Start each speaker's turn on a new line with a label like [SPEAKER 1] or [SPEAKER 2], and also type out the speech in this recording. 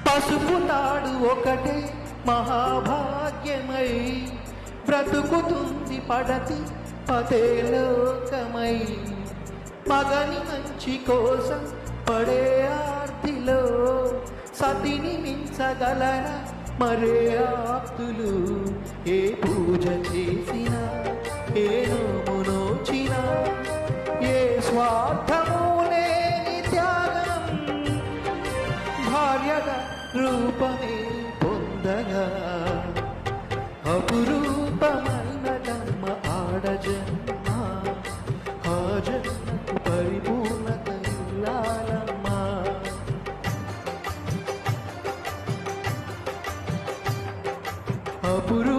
[SPEAKER 1] పసుపు తాడు ఒకటే మహాభాగ్యమై బ్రతుకుతుంది పడతి పదేలోకమై. మగని మంచి కోసం పడే ఆర్తిలో సతిని మించగలరా మరే ఆప్తులు. ఏ పూజ చేసినా ఏ నోము నోచినా ఏ స్వార్థము లేని త్యాగం భార్యగా రూపమే పొందగా. అపురూపమైనదమ్మ ఆడజన్మ, ఆ జన్మకు పరిపూర్ణత ఇల్లాలమ్మా. అపురూ